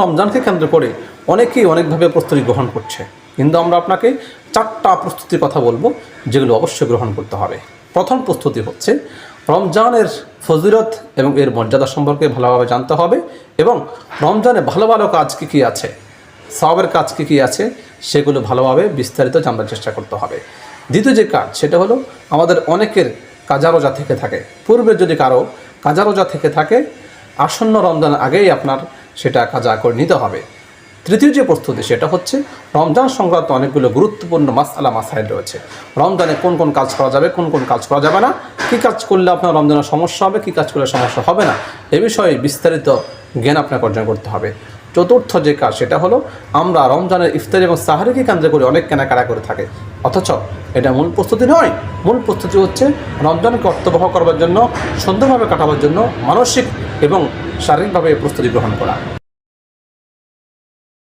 রমজানকে কেন্দ্র করে অনেকেই অনেকভাবে প্রস্তুতি গ্রহণ করছে, কিন্তু আমরা আপনাকে 4টা প্রস্তুতির কথা বলবো যেগুলো অবশ্যই গ্রহণ করতে হবে। প্রথম প্রস্তুতি হচ্ছে রমজানের ফজিলত এবং এর মর্যাদা সম্পর্কে ভালোভাবে জানতে হবে, এবং রমজানে ভালো ভালো কাজ কী কী আছে, সওয়াবের কাজ কী কী আছে সেগুলো ভালোভাবে বিস্তারিত জানার চেষ্টা করতে হবে। দ্বিতীয় যে কাজ সেটা হলো আমাদের অনেকের কাজা রোজা থেকে থাকে, পূর্বে যদি কারো কাজা রোজা থেকে থাকে আসন্ন রমজান আগেই আপনার সেটা কাজা করে নিতে হবে। তৃতীয় যে প্রস্তুতি সেটা হচ্ছে রমজান সংক্রান্ত অনেকগুলো গুরুত্বপূর্ণ মাসআলা মাসাইল রয়েছে। রমজানে কোন কোন কাজ করা যাবে, কোন কোন কাজ করা যাবে না, কী কাজ করলে আপনার রমজানের সমস্যা হবে, কী কাজ করলে সমস্যা হবে না, এ বিষয়ে বিস্তারিত জ্ঞান আপনাকে অর্জন করতে হবে। চতুর্থ যে কাজ সেটা হলো আমরা রমজানের ইফতার এবং সাহারিকে কেন্দ্র করে অনেক কেনাকাটা করে থাকে, অথচ এটা মূল প্রস্তুতি নয়। মূল প্রস্তুতি হচ্ছে রমজানকে অর্থবহ করবার জন্য, সুন্দরভাবে কাটাবার জন্য মানসিক এবং শারীরিকভাবে প্রস্তুতি গ্রহণ করা।